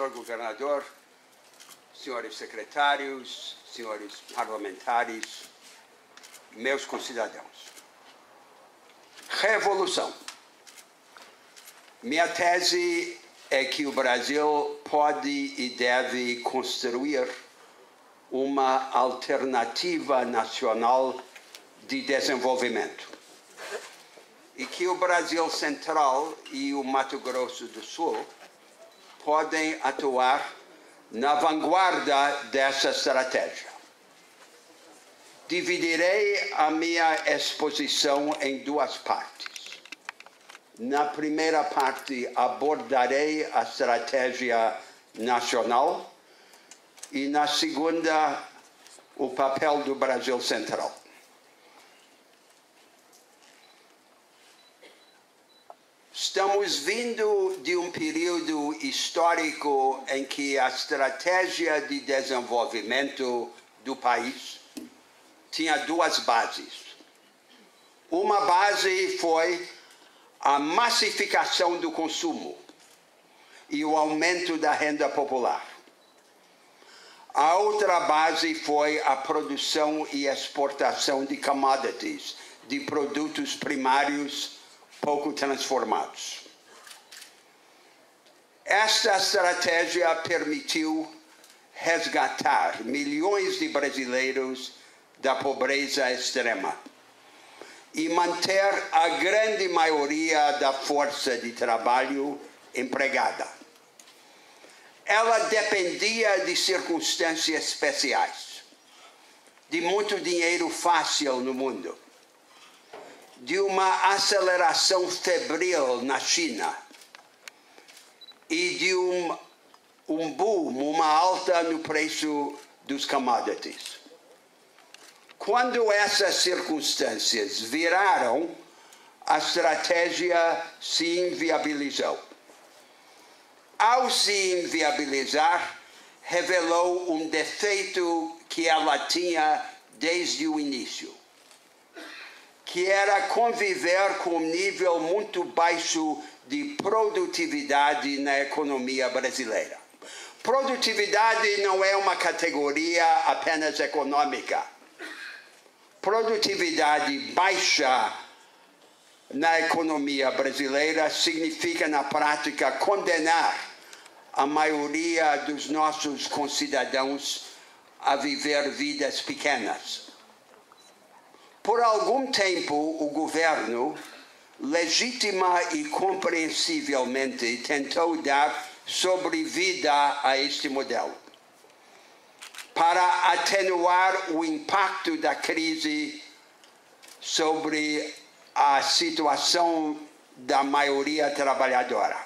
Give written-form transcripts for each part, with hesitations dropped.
senhor governador, senhores secretários, senhores parlamentares, meus concidadãos. Revolução. Minha tese é que o Brasil pode e deve construir uma alternativa nacional de desenvolvimento. E que o Brasil Central e o Mato Grosso do Sul podem atuar na vanguarda dessa estratégia. Dividirei a minha exposição em duas partes. Na primeira parte, abordarei a estratégia nacional e, na segunda, o papel do Brasil Central. Estamos vindo de um período histórico em que a estratégia de desenvolvimento do país tinha duas bases. Uma base foi a massificação do consumo e o aumento da renda popular. A outra base foi a produção e exportação de commodities, de produtos primários pouco transformados. Esta estratégia permitiu resgatar milhões de brasileiros da pobreza extrema e manter a grande maioria da força de trabalho empregada. Ela dependia de circunstâncias especiais, de muito dinheiro fácil no mundo, de uma aceleração febril na China e de um boom, uma alta no preço dos commodities. Quando essas circunstâncias viraram, a estratégia se inviabilizou. Ao se inviabilizar, revelou um defeito que ela tinha desde o início, que era conviver com um nível muito baixo de produtividade na economia brasileira. Produtividade não é uma categoria apenas econômica. Produtividade baixa na economia brasileira significa, na prática, condenar a maioria dos nossos concidadãos a viver vidas pequenas. Por algum tempo, o governo, legítima e compreensivelmente, tentou dar sobrevida a este modelo, para atenuar o impacto da crise sobre a situação da maioria trabalhadora.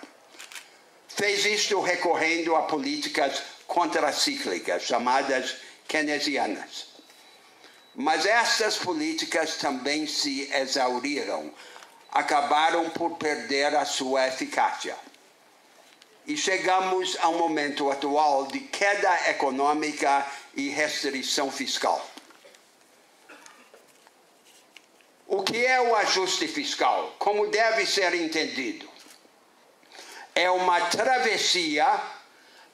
Fez isto recorrendo a políticas contracíclicas, chamadas keynesianas. Mas essas políticas também se exauriram, acabaram por perder a sua eficácia. E chegamos ao momento atual de queda econômica e restrição fiscal. O que é o ajuste fiscal? Como deve ser entendido? É uma travessia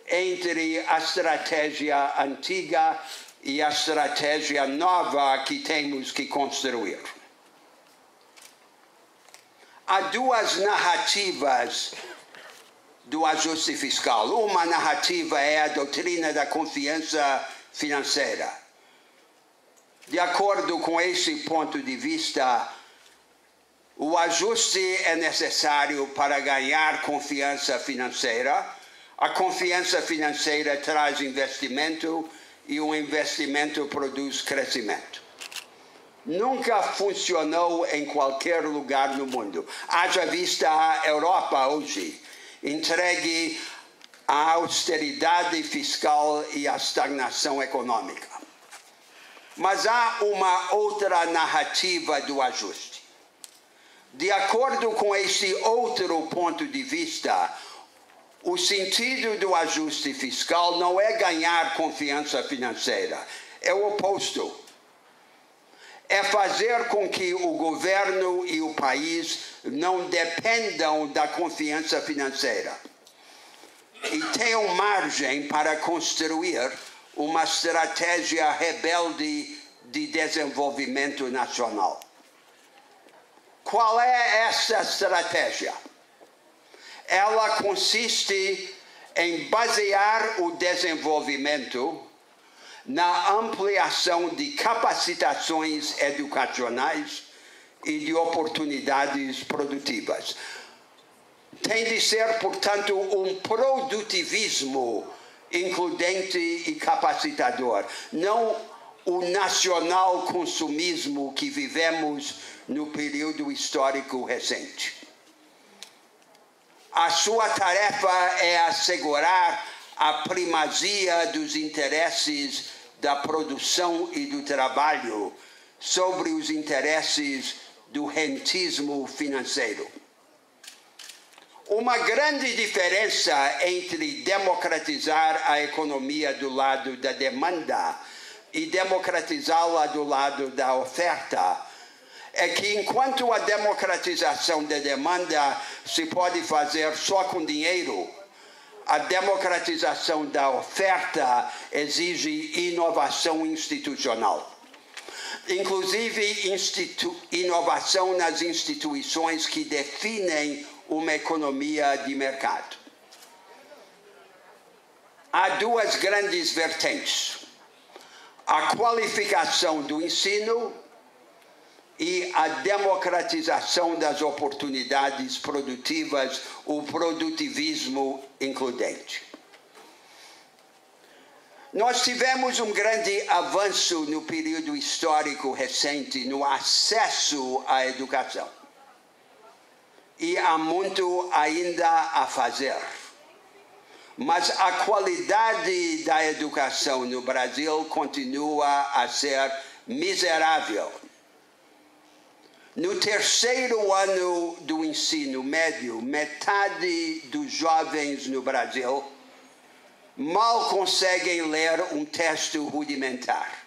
entre a estratégia antiga e a estratégia nova que temos que construir. Há duas narrativas do ajuste fiscal. Uma narrativa é a doutrina da confiança financeira. De acordo com esse ponto de vista, o ajuste é necessário para ganhar confiança financeira. A confiança financeira traz investimento e o investimento produz crescimento. Nunca funcionou em qualquer lugar no mundo. Haja vista a Europa hoje, entregue à austeridade fiscal e à estagnação econômica. Mas há uma outra narrativa do ajuste. De acordo com este outro ponto de vista, o sentido do ajuste fiscal não é ganhar confiança financeira, é o oposto. É fazer com que o governo e o país não dependam da confiança financeira. e tenham margem para construir uma estratégia rebelde de desenvolvimento nacional. Qual é essa estratégia? Ela consiste em basear o desenvolvimento na ampliação de capacitações educacionais e de oportunidades produtivas. Tem de ser, portanto, um produtivismo includente e capacitador, não o nacional consumismo que vivemos no período histórico recente. A sua tarefa é assegurar a primazia dos interesses da produção e do trabalho sobre os interesses do rentismo financeiro. Uma grande diferença entre democratizar a economia do lado da demanda e democratizá-la do lado da oferta é que, enquanto a democratização da demanda se pode fazer só com dinheiro, a democratização da oferta exige inovação institucional. Inclusive, inovação nas instituições que definem uma economia de mercado. Há duas grandes vertentes: a qualificação do ensino e a democratização das oportunidades produtivas, o produtivismo includente. Nós tivemos um grande avanço no período histórico recente no acesso à educação. E há muito ainda a fazer. Mas a qualidade da educação no Brasil continua a ser miserável. No terceiro ano do ensino médio, metade dos jovens no Brasil mal conseguem ler um texto rudimentar.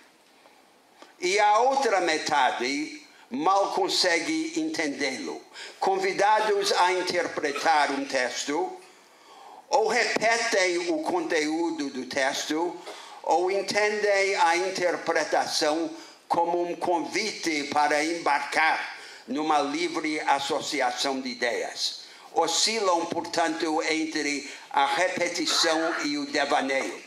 E a outra metade mal consegue entendê-lo. Convidados a interpretar um texto, ou repetem o conteúdo do texto, ou entendem a interpretação como um convite para embarcar numa livre associação de ideias. Oscilam, portanto, entre a repetição e o devaneio.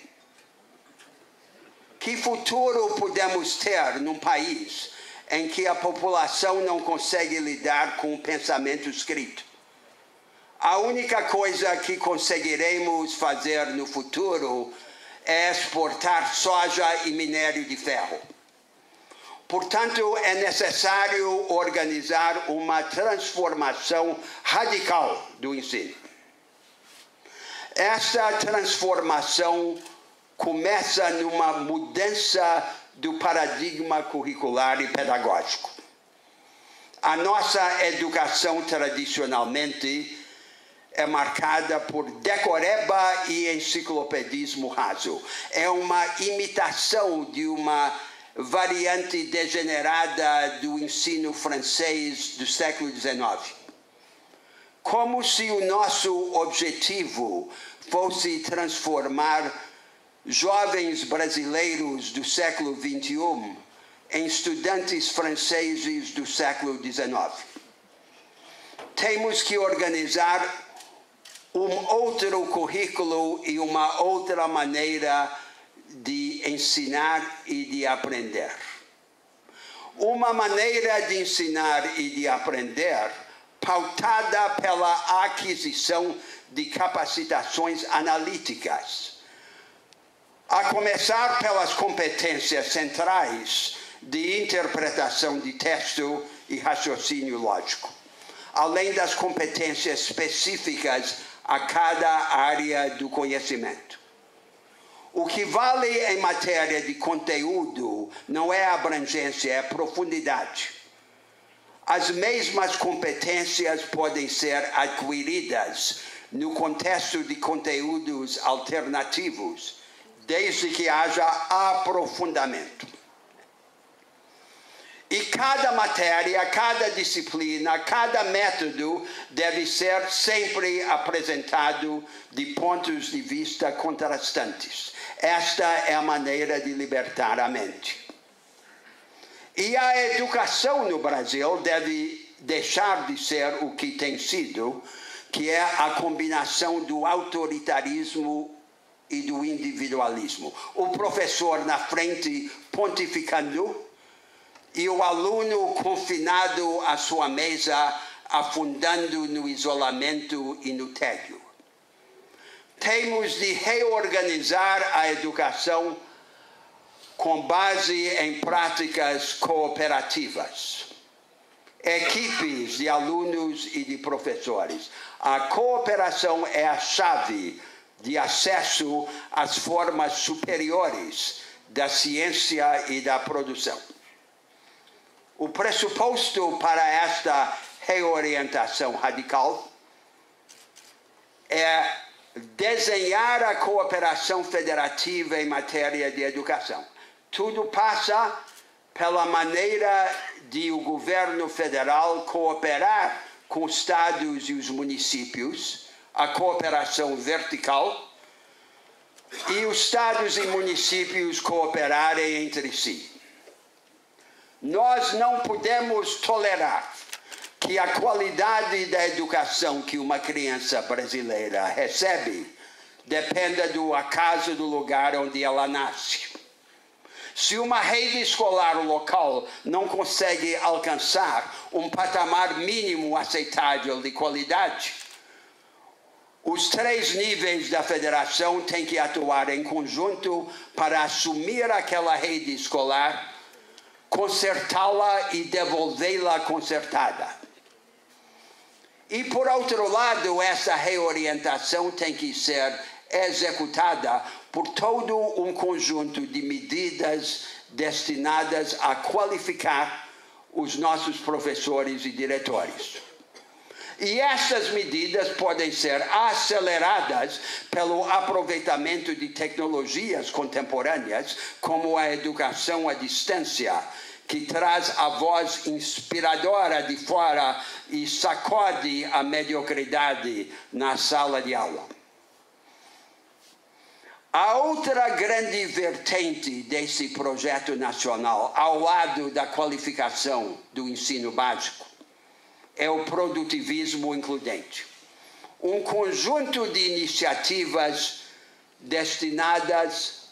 Que futuro podemos ter num país em que a população não consegue lidar com o pensamento escrito? A única coisa que conseguiremos fazer no futuro é exportar soja e minério de ferro. Portanto, é necessário organizar uma transformação radical do ensino. Essa transformação começa numa mudança do paradigma curricular e pedagógico. A nossa educação, tradicionalmente, é marcada por decoreba e enciclopedismo raso. É uma imitação de uma variante degenerada do ensino francês do século XIX. Como se o nosso objetivo fosse transformar jovens brasileiros do século XXI em estudantes franceses do século XIX. Temos que organizar um outro currículo e uma outra maneira de ensinar e de aprender. Uma maneira de ensinar e de aprender pautada pela aquisição de capacitações analíticas, a começar pelas competências centrais de interpretação de texto e raciocínio lógico, além das competências específicas a cada área do conhecimento. O que vale em matéria de conteúdo não é abrangência, é profundidade. As mesmas competências podem ser adquiridas no contexto de conteúdos alternativos, desde que haja aprofundamento. E cada matéria, cada disciplina, cada método deve ser sempre apresentado de pontos de vista contrastantes. Esta é a maneira de libertar a mente. E a educação no Brasil deve deixar de ser o que tem sido, que é a combinação do autoritarismo e do individualismo. O professor na frente pontificando e o aluno confinado à sua mesa, afundando no isolamento e no tédio. Temos de reorganizar a educação com base em práticas cooperativas. Equipes de alunos e de professores. A cooperação é a chave de acesso às formas superiores da ciência e da produção. O pressuposto para esta reorientação radical é desenhar a cooperação federativa em matéria de educação. Tudo passa pela maneira de o governo federal cooperar com os estados e os municípios, a cooperação vertical, e os estados e municípios cooperarem entre si. Nós não podemos tolerar que a qualidade da educação que uma criança brasileira recebe dependa do acaso do lugar onde ela nasce. Se uma rede escolar local não consegue alcançar um patamar mínimo aceitável de qualidade, os 3 níveis da federação têm que atuar em conjunto para assumir aquela rede escolar, consertá-la e devolvê-la consertada. E, por outro lado, essa reorientação tem que ser executada por todo um conjunto de medidas destinadas a qualificar os nossos professores e diretores. E essas medidas podem ser aceleradas pelo aproveitamento de tecnologias contemporâneas, como a educação à distância, que traz a voz inspiradora de fora e sacode a mediocridade na sala de aula. A outra grande vertente desse projeto nacional, ao lado da qualificação do ensino básico, é o produtivismo includente. Um conjunto de iniciativas destinadas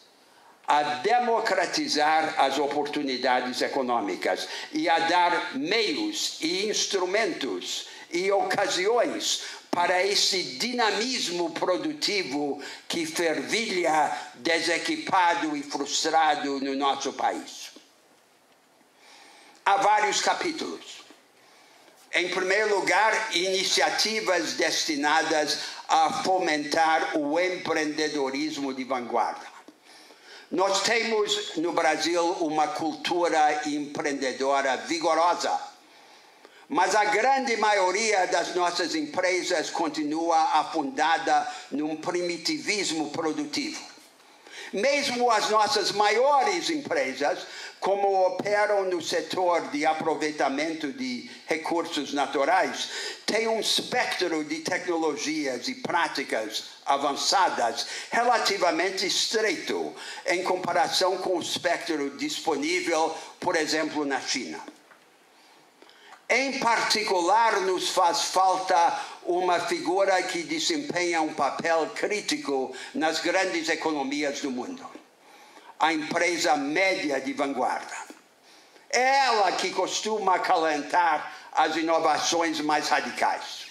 a democratizar as oportunidades econômicas e a dar meios e instrumentos e ocasiões para esse dinamismo produtivo que fervilha desequipado e frustrado no nosso país. Há vários capítulos. Em primeiro lugar, iniciativas destinadas a fomentar o empreendedorismo de vanguarda. Nós temos no Brasil uma cultura empreendedora vigorosa, mas a grande maioria das nossas empresas continua afundada num primitivismo produtivo. Mesmo as nossas maiores empresas, como operam no setor de aproveitamento de recursos naturais, têm um espectro de tecnologias e práticas avançadas relativamente estreito em comparação com o espectro disponível, por exemplo, na China. Em particular, nos faz falta uma figura que desempenha um papel crítico nas grandes economias do mundo. A empresa média de vanguarda. É ela que costuma acalentar as inovações mais radicais.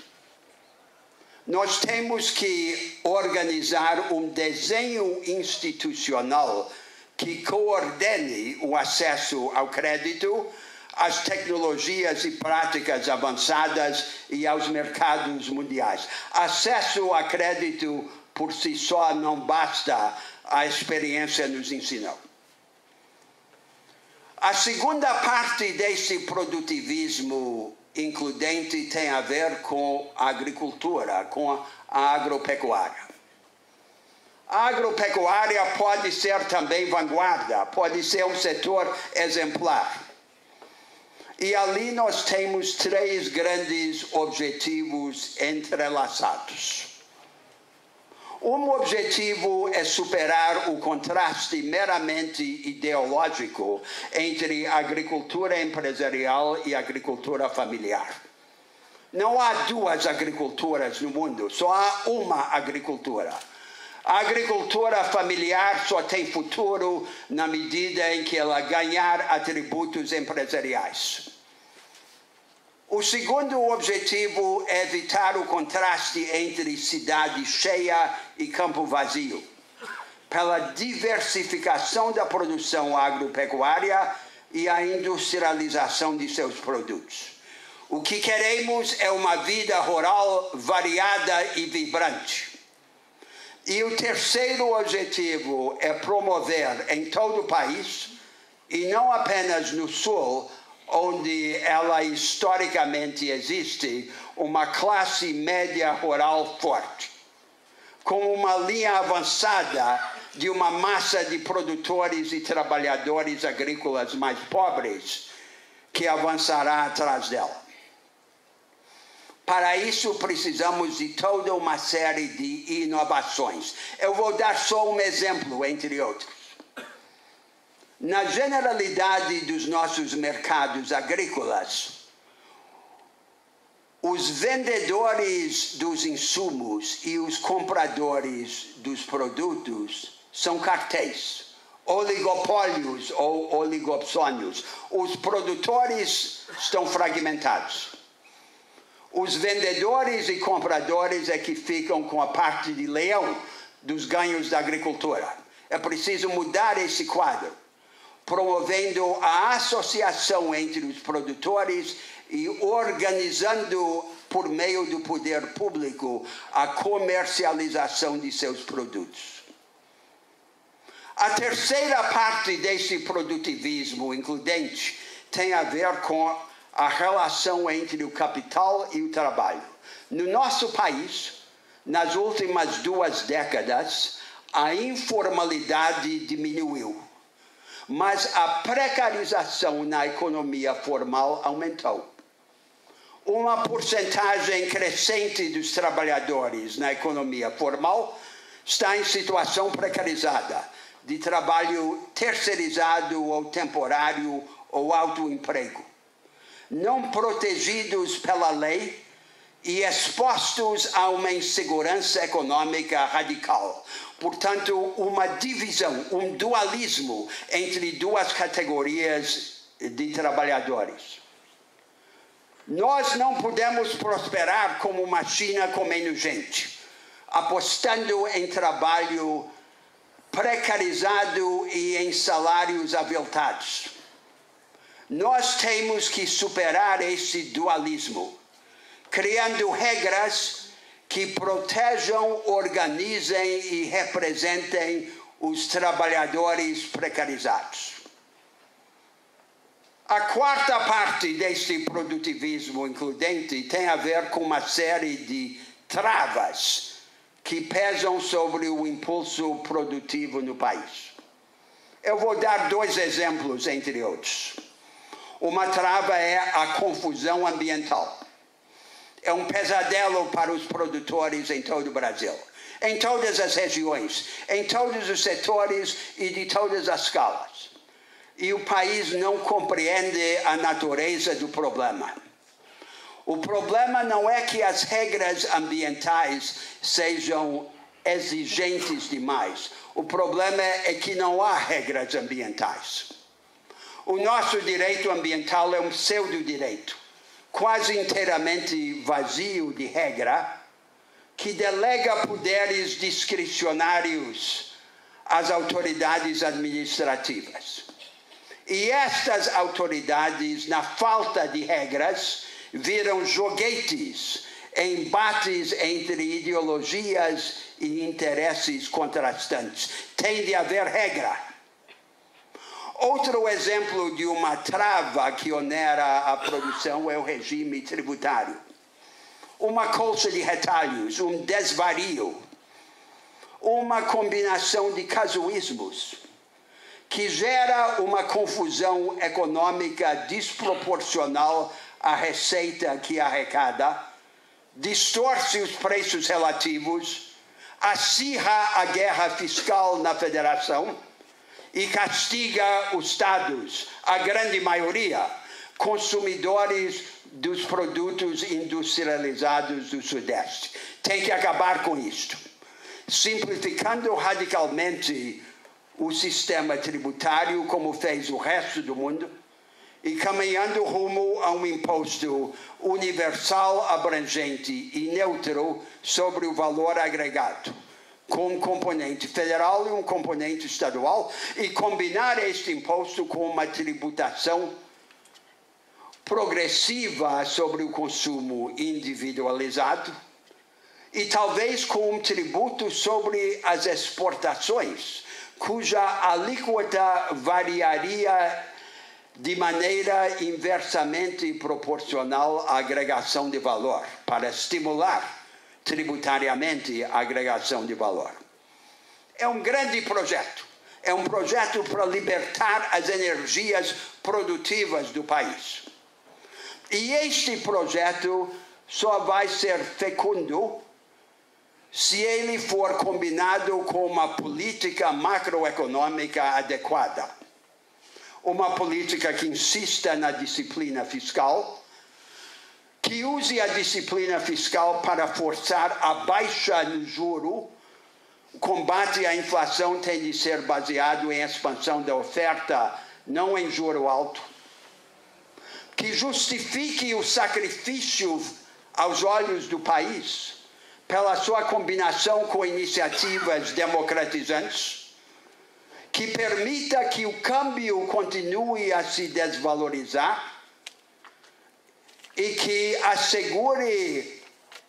Nós temos que organizar um desenho institucional que coordene o acesso ao crédito, às tecnologias e práticas avançadas e aos mercados mundiais. Acesso a crédito por si só não basta, a experiência nos ensinou. A segunda parte desse produtivismo includente tem a ver com a agricultura, com a agropecuária. A agropecuária pode ser também vanguarda, pode ser um setor exemplar. E ali nós temos 3 grandes objetivos entrelaçados. Um objetivo é superar o contraste meramente ideológico entre agricultura empresarial e agricultura familiar. Não há 2 agriculturas no mundo, só há uma agricultura. A agricultura familiar só tem futuro na medida em que ela ganhar atributos empresariais. O segundo objetivo é evitar o contraste entre cidade cheia e campo vazio, pela diversificação da produção agropecuária e a industrialização de seus produtos. O que queremos é uma vida rural variada e vibrante. E o terceiro objetivo é promover em todo o país, e não apenas no Sul, onde ela historicamente existe, uma classe média rural forte, com uma linha avançada de uma massa de produtores e trabalhadores agrícolas mais pobres que avançará atrás dela. Para isso, precisamos de toda uma série de inovações. Eu vou dar só um exemplo, entre outros. Na generalidade dos nossos mercados agrícolas, os vendedores dos insumos e os compradores dos produtos são cartéis, oligopólios ou oligopsônios. Os produtores estão fragmentados. Os vendedores e compradores é que ficam com a parte de leão dos ganhos da agricultura. É preciso mudar esse quadro, promovendo a associação entre os produtores e organizando, por meio do poder público, a comercialização de seus produtos. A terceira parte desse produtivismo includente tem a ver com a relação entre o capital e o trabalho. No nosso país, nas últimas 2 décadas, a informalidade diminuiu, mas a precarização na economia formal aumentou. Uma porcentagem crescente dos trabalhadores na economia formal está em situação precarizada, de trabalho terceirizado ou temporário ou autoemprego, não protegidos pela lei e expostos a uma insegurança econômica radical. Portanto, uma divisão, um dualismo entre 2 categorias de trabalhadores. Nós não podemos prosperar como uma China comendo gente, apostando em trabalho precarizado e em salários aviltados. Nós temos que superar esse dualismo, criando regras que protejam, organizem e representem os trabalhadores precarizados. A quarta parte deste produtivismo includente tem a ver com uma série de travas que pesam sobre o impulso produtivo no país. Eu vou dar 2 exemplos, entre outros. Uma trava é a confusão ambiental. É um pesadelo para os produtores em todo o Brasil, em todas as regiões, em todos os setores e de todas as escalas. E o país não compreende a natureza do problema. O problema não é que as regras ambientais sejam exigentes demais. O problema é que não há regras ambientais. O nosso direito ambiental é um pseudo-direito, quase inteiramente vazio de regra, que delega poderes discricionários às autoridades administrativas. E estas autoridades, na falta de regras, viram joguetes, embates entre ideologias e interesses contrastantes. Tem de haver regra. Outro exemplo de uma trava que onera a produção é o regime tributário. Uma colcha de retalhos, um desvario, uma combinação de casuísmos que gera uma confusão econômica desproporcional à receita que arrecada, distorce os preços relativos, acirra a guerra fiscal na federação e castiga os estados, a grande maioria, consumidores dos produtos industrializados do Sudeste. Tem que acabar com isto. Simplificando radicalmente o sistema tributário, como fez o resto do mundo, e caminhando rumo a um imposto universal, abrangente e neutro sobre o valor agregado, com um componente federal e um componente estadual, e combinar este imposto com uma tributação progressiva sobre o consumo individualizado e talvez com um tributo sobre as exportações, cuja alíquota variaria de maneira inversamente proporcional à agregação de valor, para estimular tributariamente a agregação de valor. É um grande projeto. É um projeto para libertar as energias produtivas do país. E este projeto só vai ser fecundo se ele for combinado com uma política macroeconômica adequada. Uma política que insista na disciplina fiscal, que use a disciplina fiscal para forçar a baixa no juro. O combate à inflação tem de ser baseado em expansão da oferta, não em juro alto. Que justifique o sacrifício aos olhos do país pela sua combinação com iniciativas democratizantes, que permita que o câmbio continue a se desvalorizar e que assegure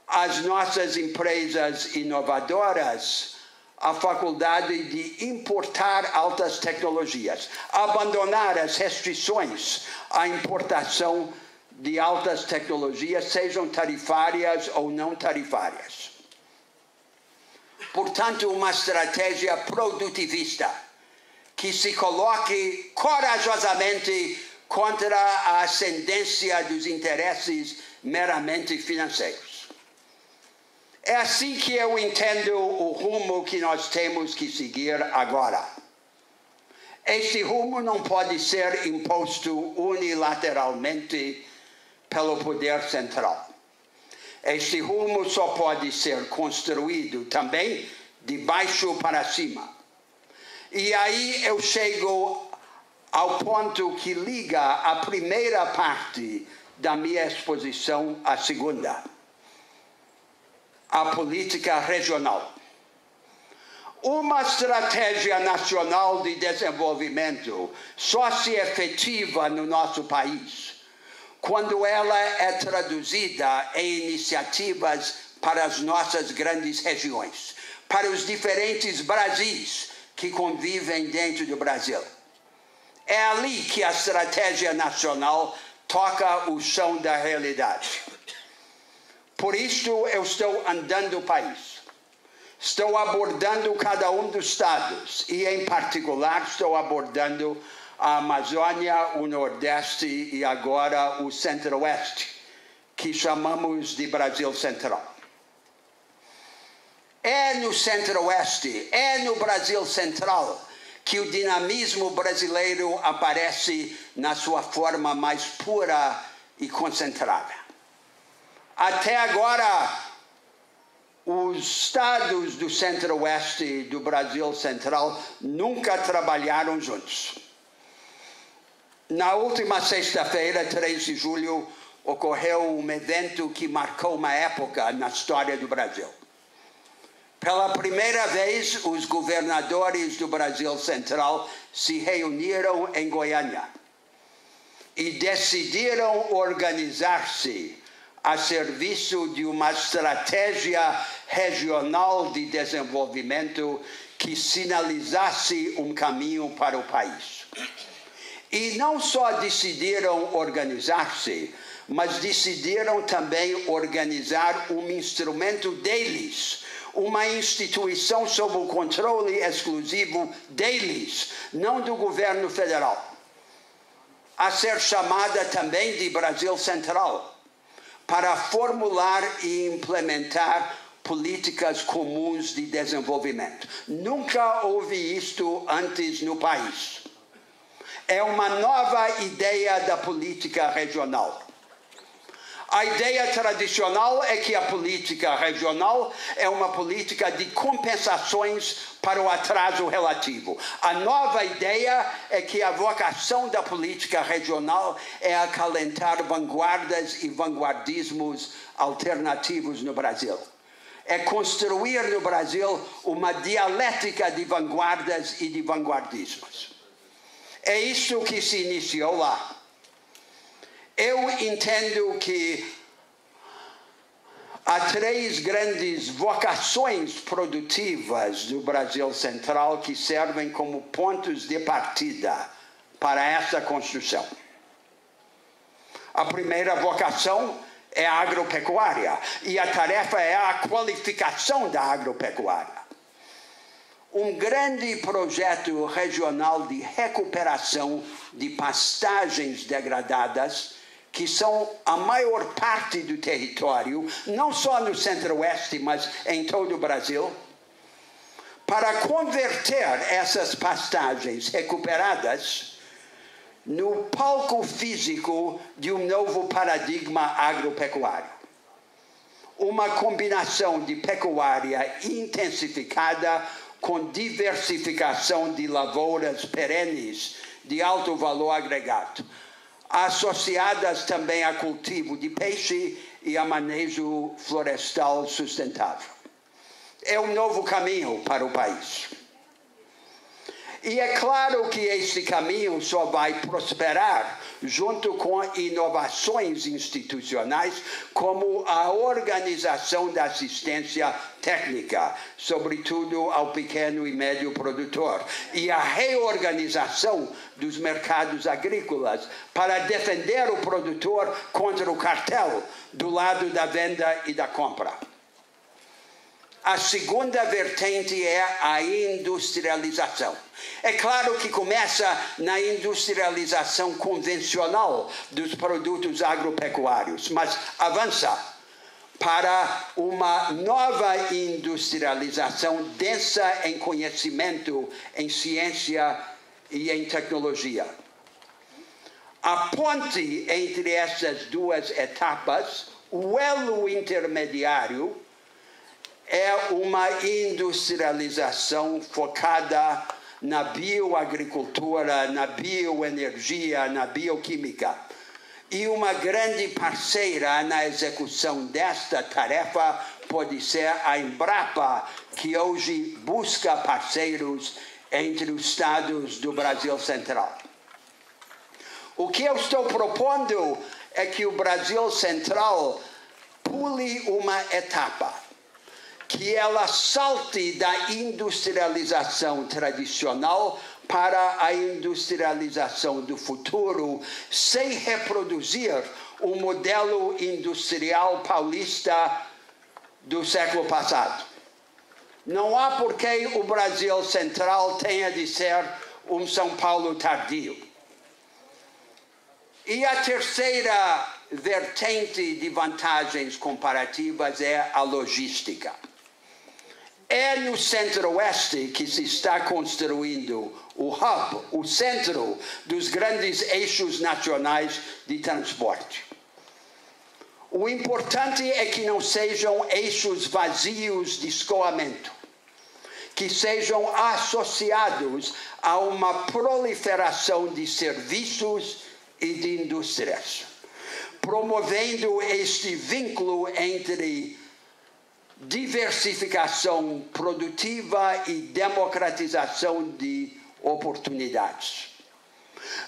às nossas empresas inovadoras a faculdade de importar altas tecnologias, abandonar as restrições à importação de altas tecnologias, sejam tarifárias ou não tarifárias. Portanto, uma estratégia produtivista que se coloque corajosamente contra a ascendência dos interesses meramente financeiros. É assim que eu entendo o rumo que nós temos que seguir agora. Este rumo não pode ser imposto unilateralmente pelo poder central. Este rumo só pode ser construído também de baixo para cima. E aí eu chego ao ponto que liga a primeira parte da minha exposição à segunda. A política regional. Uma estratégia nacional de desenvolvimento só se efetiva no nosso país quando ela é traduzida em iniciativas para as nossas grandes regiões, para os diferentes Brasis que convivem dentro do Brasil. É ali que a estratégia nacional toca o chão da realidade. Por isso eu estou andando o país. Estou abordando cada um dos estados e, em particular, estou abordando a Amazônia, o Nordeste e agora o Centro-Oeste, que chamamos de Brasil Central. É no Centro-Oeste, é no Brasil Central que o dinamismo brasileiro aparece na sua forma mais pura e concentrada. Até agora, os estados do Centro-Oeste do Brasil Central nunca trabalharam juntos. Na última sexta-feira, 3 de julho, ocorreu um evento que marcou uma época na história do Brasil. Pela primeira vez, os governadores do Brasil Central se reuniram em Goiânia e decidiram organizar-se a serviço de uma estratégia regional de desenvolvimento que sinalizasse um caminho para o país. E não só decidiram organizar-se, mas decidiram também organizar um instrumento deles, uma instituição sob o controle exclusivo deles, não do governo federal, a ser chamada também de Brasil Central, para formular e implementar políticas comuns de desenvolvimento. Nunca houve isto antes no país. É uma nova ideia da política regional. A ideia tradicional é que a política regional é uma política de compensações para o atraso relativo. A nova ideia é que a vocação da política regional é acalentar vanguardas e vanguardismos alternativos no Brasil. É construir no Brasil uma dialética de vanguardas e de vanguardismos. É isso que se iniciou lá. Eu entendo que há três grandes vocações produtivas do Brasil Central que servem como pontos de partida para essa construção. A primeira vocação é a agropecuária, e a tarefa é a qualificação da agropecuária. Um grande projeto regional de recuperação de pastagens degradadas, que são a maior parte do território, não só no Centro-Oeste, mas em todo o Brasil, para converter essas pastagens recuperadas no palco físico de um novo paradigma agropecuário. Uma combinação de pecuária intensificada com diversificação de lavouras perenes de alto valor agregado, associadas também a cultivo de peixe e a manejo florestal sustentável. É um novo caminho para o país. E é claro que este caminho só vai prosperar junto com inovações institucionais, como a organização da assistência técnica, sobretudo ao pequeno e médio produtor, e a reorganização dos mercados agrícolas para defender o produtor contra o cartel do lado da venda e da compra. A segunda vertente é a industrialização. É claro que começa na industrialização convencional dos produtos agropecuários, mas avança para uma nova industrialização densa em conhecimento, em ciência e em tecnologia. A ponte entre essas duas etapas, o elo intermediário, é uma industrialização focada na bioagricultura, na bioenergia, na bioquímica. E uma grande parceira na execução desta tarefa pode ser a Embrapa, que hoje busca parceiros entre os estados do Brasil Central. O que eu estou propondo é que o Brasil Central pule uma etapa, que ela salte da industrialização tradicional para a industrialização do futuro, sem reproduzir o modelo industrial paulista do século passado. Não há por que o Brasil Central tenha de ser um São Paulo tardio. E a terceira vertente de vantagens comparativas é a logística. É no Centro-Oeste que se está construindo o hub, o centro dos grandes eixos nacionais de transporte. O importante é que não sejam eixos vazios de escoamento, que sejam associados a uma proliferação de serviços e de indústrias, promovendo este vínculo entre diversificação produtiva e democratização de oportunidades.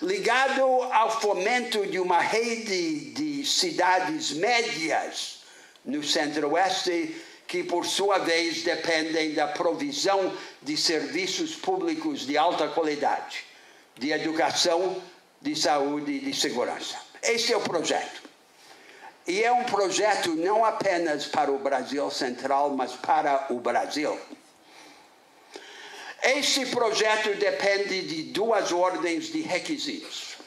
Ligado ao fomento de uma rede de cidades médias no Centro-Oeste, que por sua vez dependem da provisão de serviços públicos de alta qualidade, de educação, de saúde e de segurança. Este é o projeto. E é um projeto não apenas para o Brasil Central, mas para o Brasil. Este projeto depende de duas ordens de requisitos.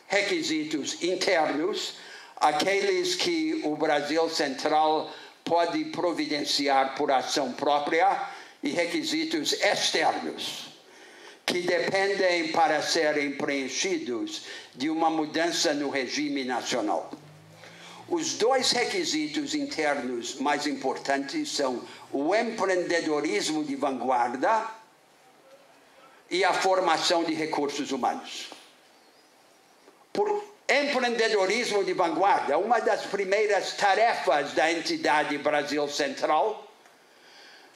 Requisitos internos, aqueles que o Brasil Central pode providenciar por ação própria, e requisitos externos, que dependem para serem preenchidos de uma mudança no regime nacional. Os dois requisitos internos mais importantes são o empreendedorismo de vanguarda e a formação de recursos humanos. Por empreendedorismo de vanguarda, uma das primeiras tarefas da entidade Brasil Central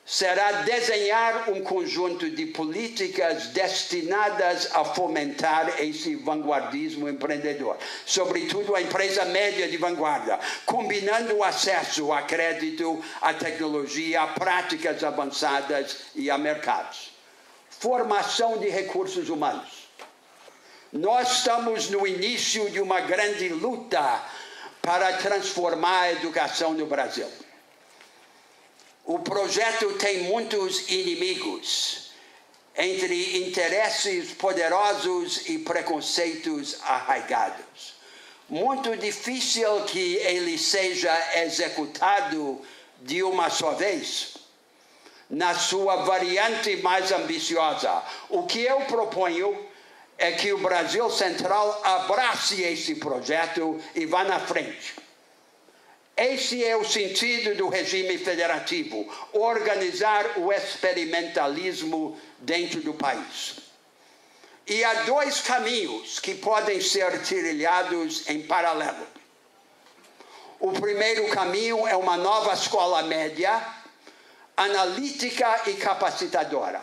será desenhar um conjunto de políticas destinadas a fomentar esse vanguardismo empreendedor, sobretudo a empresa média de vanguarda, combinando o acesso a crédito, a tecnologia, a práticas avançadas e a mercados. Formação de recursos humanos. Nós estamos no início de uma grande luta para transformar a educação no Brasil. O projeto tem muitos inimigos, entre interesses poderosos e preconceitos arraigados. Muito difícil que ele seja executado de uma só vez, na sua variante mais ambiciosa. O que eu proponho é que o Brasil Central abrace esse projeto e vá na frente. Esse é o sentido do regime federativo, organizar o experimentalismo dentro do país. E há dois caminhos que podem ser trilhados em paralelo. O primeiro caminho é uma nova escola média, analítica e capacitadora,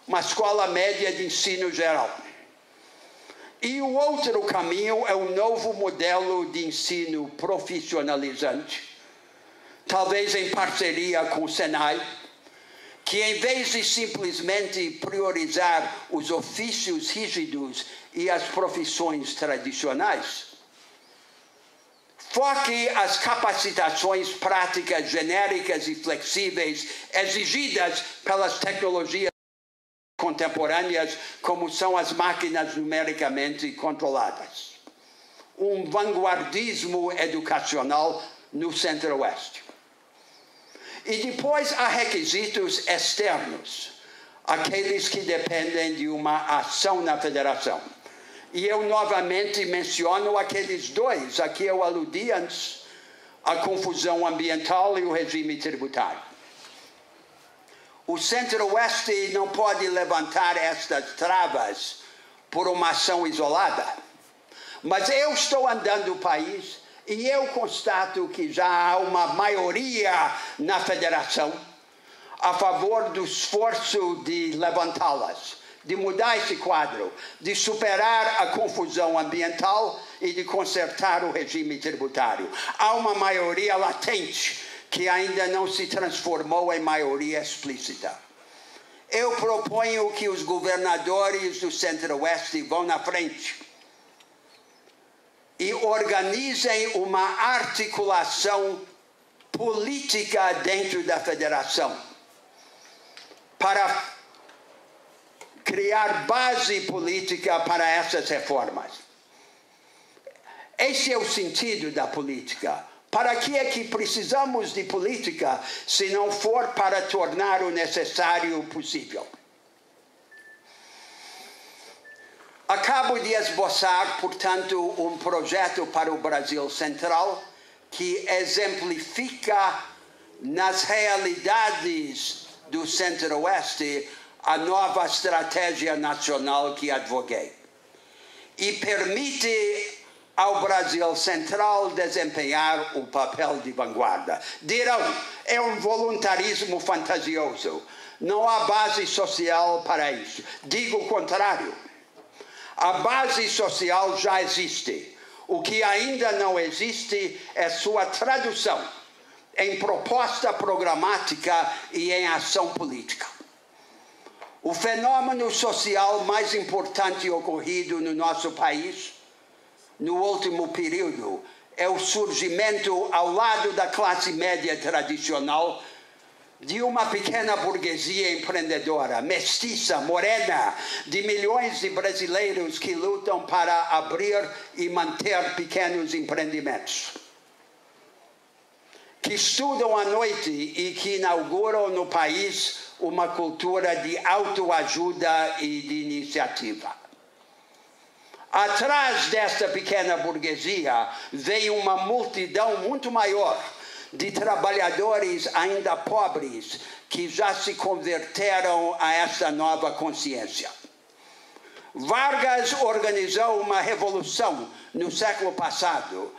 uma escola média de ensino geral. E o outro caminho é um novo modelo de ensino profissionalizante, talvez em parceria com o Senai, que em vez de simplesmente priorizar os ofícios rígidos e as profissões tradicionais, foque as capacitações práticas genéricas e flexíveis exigidas pelas tecnologias contemporâneas, como são as máquinas numericamente controladas. Um vanguardismo educacional no Centro-Oeste. E depois há requisitos externos, aqueles que dependem de uma ação na federação. E eu novamente menciono aqueles dois a que eu aludi antes, a confusão ambiental e o regime tributário. O Centro-Oeste não pode levantar estas travas por uma ação isolada. Mas eu estou andando o país e eu constato que já há uma maioria na federação a favor do esforço de levantá-las, de mudar esse quadro, de superar a confusão ambiental e de consertar o regime tributário. Há uma maioria latente que ainda não se transformou em maioria explícita. Eu proponho que os governadores do Centro-Oeste vão na frente e organizem uma articulação política dentro da federação para criar base política para essas reformas. Esse é o sentido da política. Para que é que precisamos de política, se não for para tornar o necessário possível? Acabo de esboçar, portanto, um projeto para o Brasil Central que exemplifica nas realidades do Centro-Oeste a nova estratégia nacional que advoguei. E permite ao Brasil Central desempenhar o papel de vanguarda. Dirão, é um voluntarismo fantasioso. Não há base social para isso. Digo o contrário. A base social já existe. O que ainda não existe é sua tradução em proposta programática e em ação política. O fenômeno social mais importante ocorrido no nosso país no último período é o surgimento, ao lado da classe média tradicional, de uma pequena burguesia empreendedora, mestiça, morena, de milhões de brasileiros que lutam para abrir e manter pequenos empreendimentos, que estudam à noite e que inauguram no país uma cultura de autoajuda e de iniciativa. Atrás desta pequena burguesia vem uma multidão muito maior de trabalhadores ainda pobres que já se converteram a essa nova consciência. Vargas organizou uma revolução no século passado,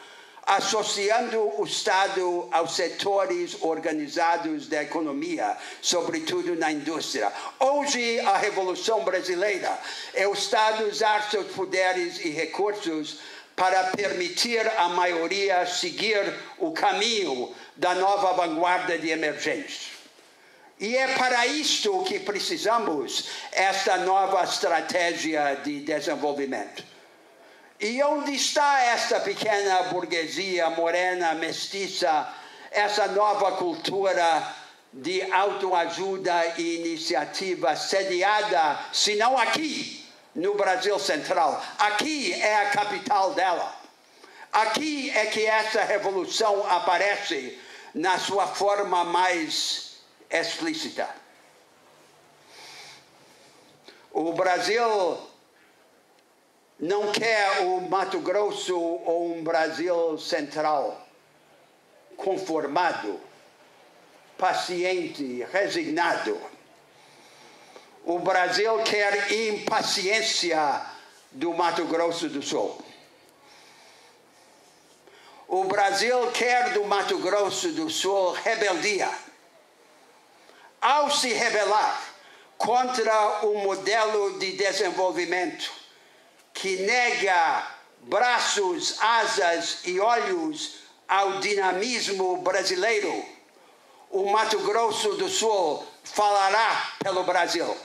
associando o Estado aos setores organizados da economia, sobretudo na indústria. Hoje, a Revolução Brasileira é o Estado usar seus poderes e recursos para permitir à maioria seguir o caminho da nova vanguarda de emergência. E é para isto que precisamos esta nova estratégia de desenvolvimento. E onde está esta pequena burguesia morena, mestiça, essa nova cultura de autoajuda e iniciativa sediada, se não aqui, no Brasil Central? Aqui é a capital dela. Aqui é que essa revolução aparece na sua forma mais explícita. O Brasil não quer o Mato Grosso ou um Brasil Central conformado, paciente, resignado. O Brasil quer impaciência do Mato Grosso do Sul. O Brasil quer do Mato Grosso do Sul rebeldia. Ao se rebelar contra o modelo de desenvolvimento que nega braços, asas e olhos ao dinamismo brasileiro, o Mato Grosso do Sul falará pelo Brasil.